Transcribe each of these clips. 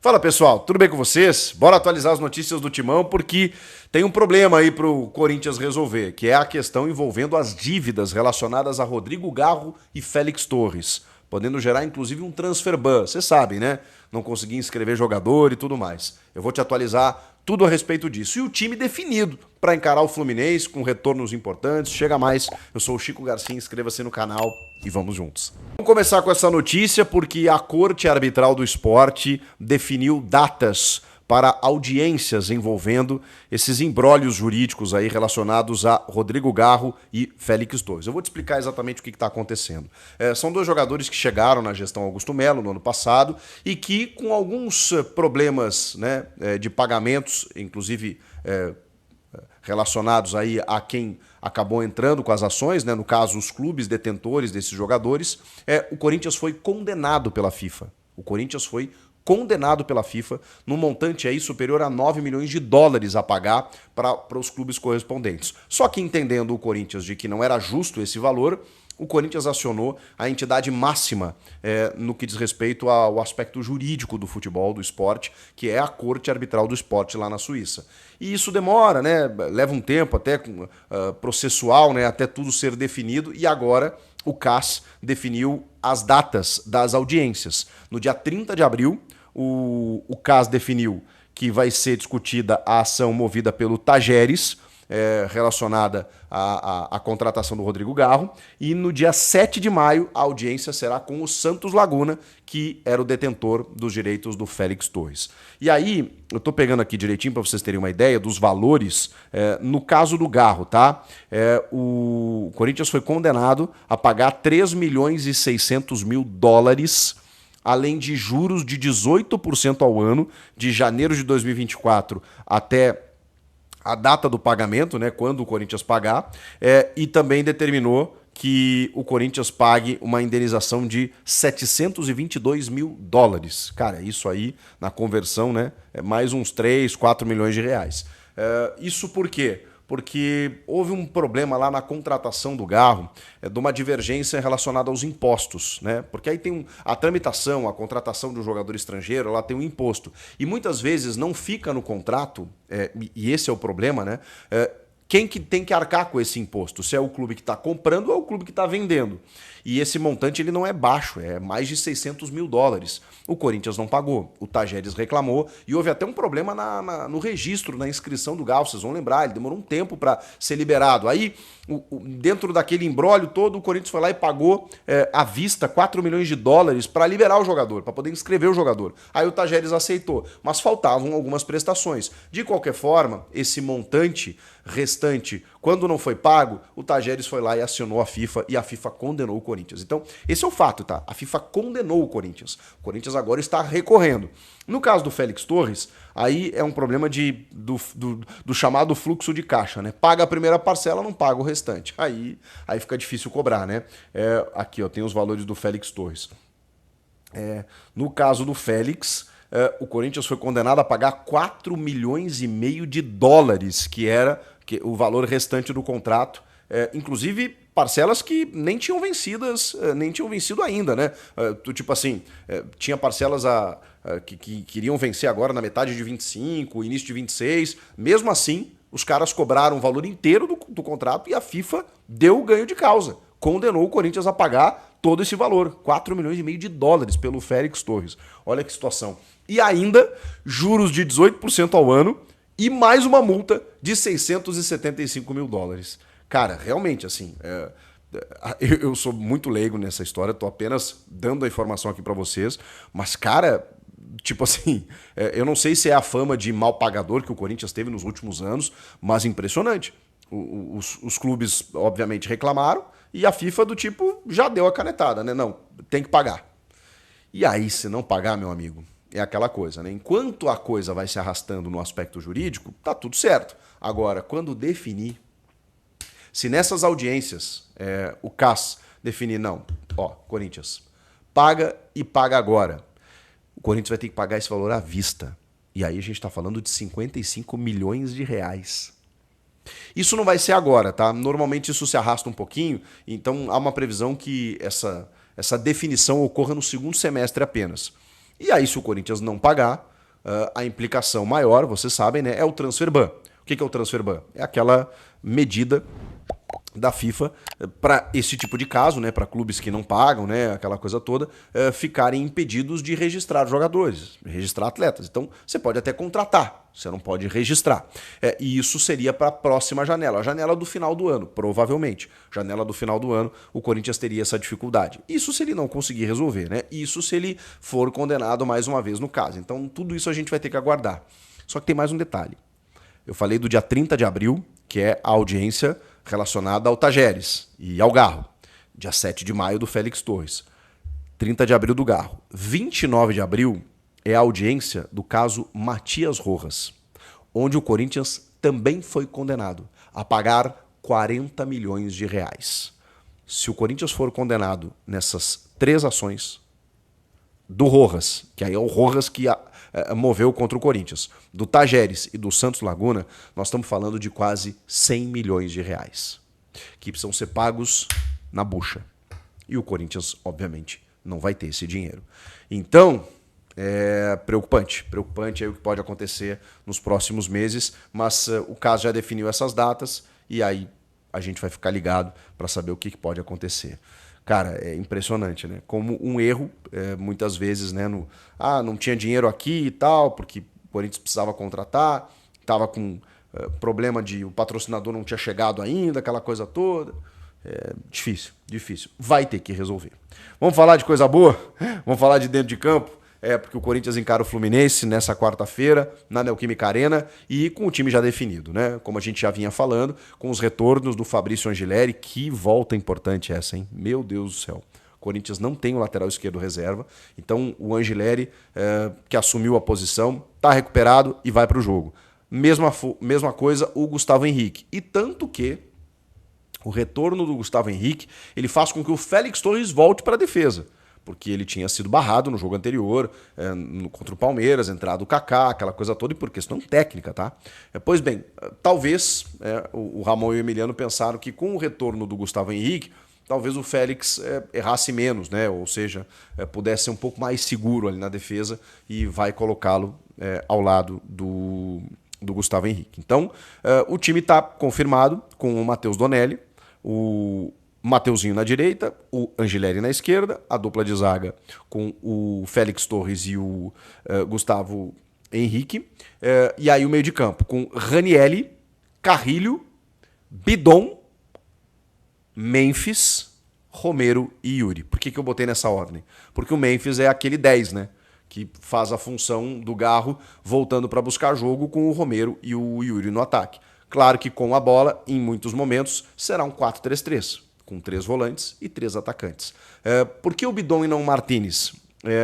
Fala pessoal, tudo bem com vocês? Bora atualizar as notícias do Timão porque tem um problema aí pro Corinthians resolver, que é a questão envolvendo as dívidas relacionadas a Rodrigo Garro e Félix Torres, podendo gerar inclusive um transfer ban, vocês sabem, né? Não consegui inscrever jogador e tudo mais. Eu vou te atualizar tudo a respeito disso. E o time definido para encarar o Fluminense com retornos importantes. Chega mais, eu sou o Chico Garcia, inscreva-se no canal e vamos juntos. Vamos começar com essa notícia porque a Corte Arbitral do Esporte definiu datas para audiências envolvendo esses imbrólios jurídicos aí relacionados a Rodrigo Garro e Félix Torres. Eu vou te explicar exatamente o que está acontecendo. São dois jogadores que chegaram na gestão Augusto Melo no ano passado e que com alguns problemas, né, de pagamentos, inclusive relacionados aí a quem acabou entrando com as ações, né, no caso os clubes detentores desses jogadores, o Corinthians foi condenado pela FIFA. O Corinthians foi condenado pela FIFA num montante aí superior a 9 milhões de dólares a pagar para os clubes correspondentes. Só que entendendo o Corinthians de que não era justo esse valor, o Corinthians acionou a entidade máxima no que diz respeito ao aspecto jurídico do futebol, do esporte, que é a Corte Arbitral do Esporte lá na Suíça. E isso demora, né? Leva um tempo até processual, né? Até tudo ser definido, e agora o CAS definiu as datas das audiências. No dia 30 de abril, o CAS definiu que vai ser discutida a ação movida pelo Tajeres, relacionada à contratação do Rodrigo Garro, e no dia 7 de maio a audiência será com o Santos Laguna, que era o detentor dos direitos do Félix Torres. E aí, eu tô pegando aqui direitinho para vocês terem uma ideia dos valores, no caso do Garro, tá? O Corinthians foi condenado a pagar 3 milhões e 600 mil dólares, além de juros de 18% ao ano, de janeiro de 2024 até a data do pagamento, né, quando o Corinthians pagar, e também determinou que o Corinthians pague uma indenização de 722 mil dólares. Cara, isso aí, na conversão, né, é mais uns 3, 4 milhões de reais. Isso por quê? Porque houve um problema lá na contratação do Garro, de uma divergência relacionada aos impostos, né? Porque aí tem a tramitação, a contratação de um jogador estrangeiro, ela tem um imposto. E muitas vezes não fica no contrato, e esse é o problema, né? Quem que tem que arcar com esse imposto? Se é o clube que está comprando ou é o clube que está vendendo. E esse montante ele não é baixo, é mais de 600 mil dólares. O Corinthians não pagou, o Tajeres reclamou e houve até um problema no registro, na inscrição do Garro. Vocês vão lembrar, ele demorou um tempo para ser liberado. Aí, dentro daquele imbróglio todo, o Corinthians foi lá e pagou à vista 4 milhões de dólares para liberar o jogador, para poder inscrever o jogador. Aí o Tajeres aceitou, mas faltavam algumas prestações. De qualquer forma, esse montante restante, quando não foi pago, o Tajeres foi lá e acionou a FIFA e a FIFA condenou o Corinthians. Então, esse é o fato, tá? A FIFA condenou o Corinthians. O Corinthians agora está recorrendo. No caso do Félix Torres, aí é um problema do chamado fluxo de caixa, né? Paga a primeira parcela, não paga o restante. Aí fica difícil cobrar, né? Aqui, ó, tem os valores do Félix Torres. No caso do Félix, o Corinthians foi condenado a pagar 4 milhões e meio de dólares, que era o valor restante do contrato, inclusive parcelas que nem tinham vencido ainda, né? Tipo assim, tinha parcelas que queriam vencer agora na metade de 25, início de 26. Mesmo assim, os caras cobraram o valor inteiro do contrato e a FIFA deu o ganho de causa. Condenou o Corinthians a pagar todo esse valor, 4 milhões e meio de dólares pelo Félix Torres. Olha que situação. E ainda, juros de 18% ao ano e mais uma multa de 675 mil dólares. Cara, realmente, assim, eu sou muito leigo nessa história, tô apenas dando a informação aqui pra vocês, mas, cara, tipo assim, eu não sei se é a fama de mal pagador que o Corinthians teve nos últimos anos, mas impressionante. Os clubes, obviamente, reclamaram e a FIFA, do tipo, já deu a canetada, né? Não, tem que pagar. E aí, se não pagar, meu amigo, é aquela coisa, né? Enquanto a coisa vai se arrastando no aspecto jurídico, tá tudo certo. Agora, quando definir, se nessas audiências o CAS definir, não, ó, Corinthians, paga e paga agora. O Corinthians vai ter que pagar esse valor à vista. E aí a gente está falando de 55 milhões de reais. Isso não vai ser agora, tá? Normalmente isso se arrasta um pouquinho, então há uma previsão que essa definição ocorra no segundo semestre apenas. E aí, se o Corinthians não pagar, a implicação maior, vocês sabem, né, é o transfer ban. O que é o transfer ban? É aquela medida da FIFA para esse tipo de caso, né, para clubes que não pagam, né, aquela coisa toda, ficarem impedidos de registrar jogadores, registrar atletas. Então, você pode até contratar, você não pode registrar. E isso seria para a próxima janela, a janela do final do ano, provavelmente. Janela do final do ano, o Corinthians teria essa dificuldade. Isso se ele não conseguir resolver, né? Isso se ele for condenado mais uma vez no caso. Então, tudo isso a gente vai ter que aguardar. Só que tem mais um detalhe. Eu falei do dia 30 de abril, que é a audiência relacionada ao Tajeres e ao Garro. Dia 7 de maio do Félix Torres. 30 de abril do Garro. 29 de abril é a audiência do caso Matias Rojas, onde o Corinthians também foi condenado a pagar 40 milhões de reais. Se o Corinthians for condenado nessas 3 ações, do Rojas, que aí é o Rojas que moveu contra o Corinthians, do Tajeres e do Santos Laguna, nós estamos falando de quase 100 milhões de reais, que precisam ser pagos na bucha. E o Corinthians, obviamente, não vai ter esse dinheiro. Então, é preocupante. Preocupante aí o que pode acontecer nos próximos meses, mas o caso já definiu essas datas e aí a gente vai ficar ligado para saber o que pode acontecer. Cara, é impressionante, né? Como um erro, muitas vezes, né? Não tinha dinheiro aqui e tal, porque o Corinthians precisava contratar, estava com problema de o patrocinador não tinha chegado ainda, aquela coisa toda. Difícil, difícil. Vai ter que resolver. Vamos falar de coisa boa? Vamos falar de dentro de campo? Porque o Corinthians encara o Fluminense nessa quarta-feira, na Neoquímica Arena, e com o time já definido, né? Como a gente já vinha falando, com os retornos do Fabrício Angileri, que volta importante essa, hein? Meu Deus do céu. O Corinthians não tem o lateral esquerdo reserva, então o Angileri, que assumiu a posição, está recuperado e vai para o jogo. Mesma coisa o Gustavo Henrique. E tanto que o retorno do Gustavo Henrique, ele faz com que o Félix Torres volte para a defesa, porque ele tinha sido barrado no jogo anterior, contra o Palmeiras, entrado o Kaká, aquela coisa toda, e por questão técnica, tá? Pois bem, talvez o Ramon e o Emiliano pensaram que com o retorno do Gustavo Henrique, talvez o Félix errasse menos, né? Ou seja, pudesse ser um pouco mais seguro ali na defesa e vai colocá-lo ao lado do Gustavo Henrique. Então, o time está confirmado com o Matheus Donelli, o Mateuzinho na direita, o Angileri na esquerda, a dupla de zaga com o Félix Torres e o Gustavo Henrique, e aí o meio de campo com Ranielli, Carrilho, Bidon, Memphis, Romero e Yuri. Por que eu botei nessa ordem? Porque o Memphis é aquele 10, né? Que faz a função do Garro voltando para buscar jogo com o Romero e o Yuri no ataque. Claro que com a bola, em muitos momentos, será um 4-3-3. Com 3 volantes e 3 atacantes. Por que o Bidon e não o Martínez?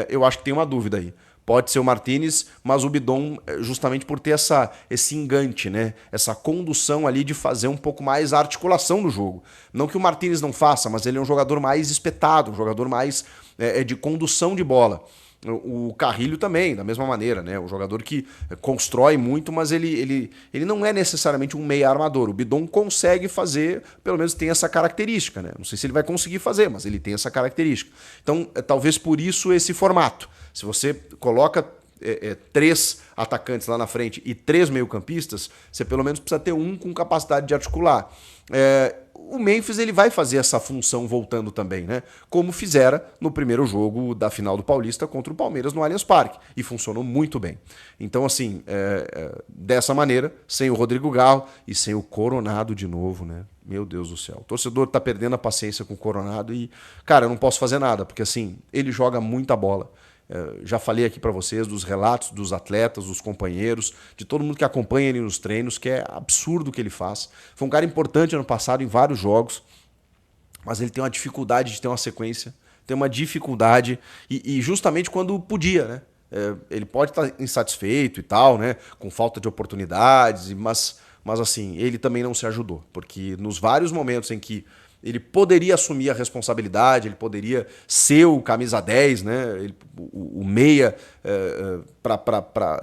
Eu acho que tem uma dúvida aí. Pode ser o Martínez, mas o Bidon, justamente por ter esse engante, né? Essa condução ali de fazer um pouco mais a articulação do jogo. Não que o Martínez não faça, mas ele é um jogador mais espetado, um jogador mais de condução de bola. O Carrilho também, da mesma maneira, né? O jogador que constrói muito, mas ele não é necessariamente um meia armador. O Bidon consegue fazer, pelo menos tem essa característica, né? Não sei se ele vai conseguir fazer, mas ele tem essa característica. Então, talvez por isso esse formato. Se você coloca 3 atacantes lá na frente e 3 meio-campistas, você pelo menos precisa ter um com capacidade de articular. O Memphis ele vai fazer essa função voltando também, né? Como fizera no primeiro jogo da final do Paulista contra o Palmeiras no Allianz Parque. E funcionou muito bem. Então, assim, dessa maneira, sem o Rodrigo Garro e sem o Coronado de novo, né? Meu Deus do céu. O torcedor tá perdendo a paciência com o Coronado e, cara, eu não posso fazer nada, porque assim, ele joga muita bola. Já falei aqui para vocês dos relatos dos atletas, dos companheiros, de todo mundo que acompanha ele nos treinos, que é absurdo o que ele faz. Foi um cara importante ano passado em vários jogos, mas ele tem uma dificuldade de ter uma sequência, tem uma dificuldade, e justamente quando podia, né? Ele pode estar insatisfeito e tal, né? Com falta de oportunidades, mas assim, ele também não se ajudou, porque nos vários momentos em que ele poderia assumir a responsabilidade, ele poderia ser o camisa 10, né? O meia,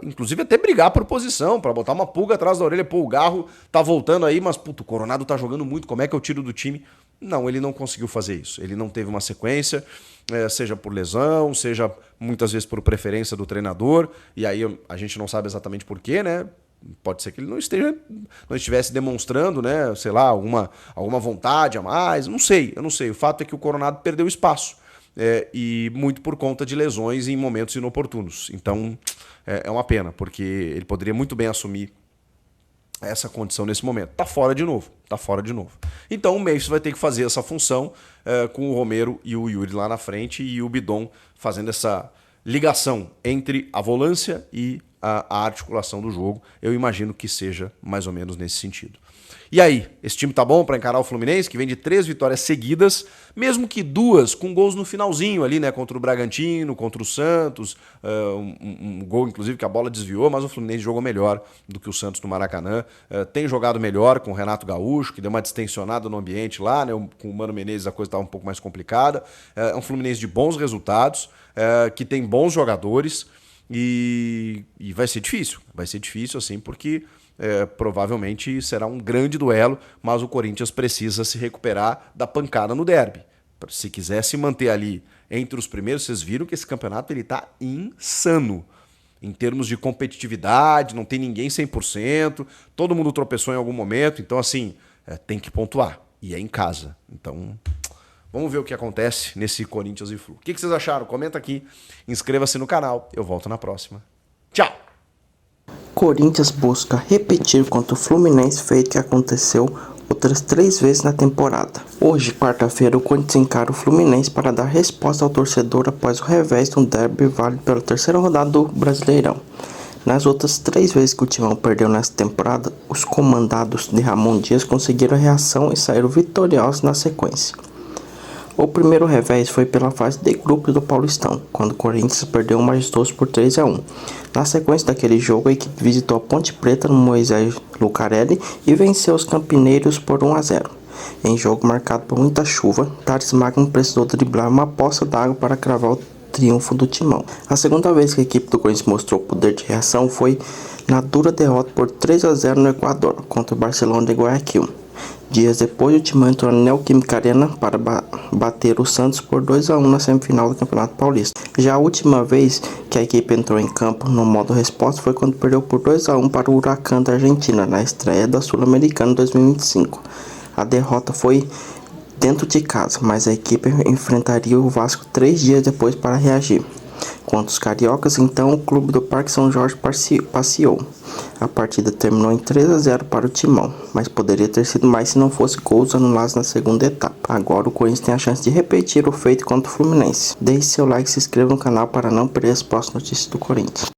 inclusive até brigar por posição, para botar uma pulga atrás da orelha. Pô, o Garro tá voltando aí, mas puto, o Coronado tá jogando muito, como é que eu tiro do time? Não, ele não conseguiu fazer isso. Ele não teve uma sequência. seja por lesão, seja muitas vezes por preferência do treinador, e aí a gente não sabe exatamente por quê, né? Pode ser que ele não estivesse demonstrando, né, sei lá, alguma vontade a mais, eu não sei. O fato é que o Coronado perdeu espaço, e muito por conta de lesões em momentos inoportunos. Então é uma pena, porque ele poderia muito bem assumir essa condição nesse momento. Tá fora de novo. Então o Memphis vai ter que fazer essa função com o Romero e o Yuri lá na frente e o Bidon fazendo essa ligação entre a volância e a articulação do jogo. Eu imagino que seja mais ou menos nesse sentido. E aí, esse time tá bom para encarar o Fluminense, que vem de 3 vitórias seguidas, mesmo que 2 com gols no finalzinho ali, né? Contra o Bragantino, contra o Santos, um gol, inclusive, que a bola desviou, mas o Fluminense jogou melhor do que o Santos no Maracanã. Tem jogado melhor com o Renato Gaúcho, que deu uma distensionada no ambiente lá, né? Com o Mano Menezes a coisa estava um pouco mais complicada. É um Fluminense de bons resultados, que tem bons jogadores, e vai ser difícil assim, porque provavelmente será um grande duelo, mas o Corinthians precisa se recuperar da pancada no derby. Se quiser se manter ali entre os primeiros, vocês viram que esse campeonato ele tá insano. Em termos de competitividade, não tem ninguém 100%, todo mundo tropeçou em algum momento, então assim, tem que pontuar, e é em casa. Então, vamos ver o que acontece nesse Corinthians e Flu. O que vocês acharam? Comenta aqui, inscreva-se no canal, eu volto na próxima. Tchau! Corinthians busca repetir contra o Fluminense feito que aconteceu outras 3 vezes na temporada. Hoje, quarta-feira, o Corinthians encara o Fluminense para dar resposta ao torcedor após o revés de um derby válido pela 3ª rodada do Brasileirão. Nas outras 3 vezes que o Timão perdeu nesta temporada, os comandados de Ramon Dias conseguiram a reação e saíram vitoriosos na sequência. O primeiro revés foi pela fase de grupos do Paulistão, quando o Corinthians perdeu o majestoso por 3-1. Na sequência daquele jogo, a equipe visitou a Ponte Preta no Moisés Lucarelli e venceu os campineiros por 1-0. Em jogo marcado por muita chuva, Thales Magno precisou driblar uma poça d'água para cravar o triunfo do Timão. A segunda vez que a equipe do Corinthians mostrou poder de reação foi na dura derrota por 3-0 no Equador, contra o Barcelona de Guayaquil. Dias depois, o Timão entrou na Neoquímica Arena para bater o Santos por 2-1 na semifinal do Campeonato Paulista. Já a última vez que a equipe entrou em campo no modo resposta foi quando perdeu por 2-1 para o Huracán da Argentina, na estreia da Sul-Americana 2025. A derrota foi dentro de casa, mas a equipe enfrentaria o Vasco 3 dias depois para reagir. Contra os cariocas, então, o clube do Parque São Jorge passeou. A partida terminou em 3-0 para o Timão, mas poderia ter sido mais se não fosse gols anulados na segunda etapa. Agora o Corinthians tem a chance de repetir o feito contra o Fluminense. Deixe seu like e se inscreva no canal para não perder as próximas notícias do Corinthians.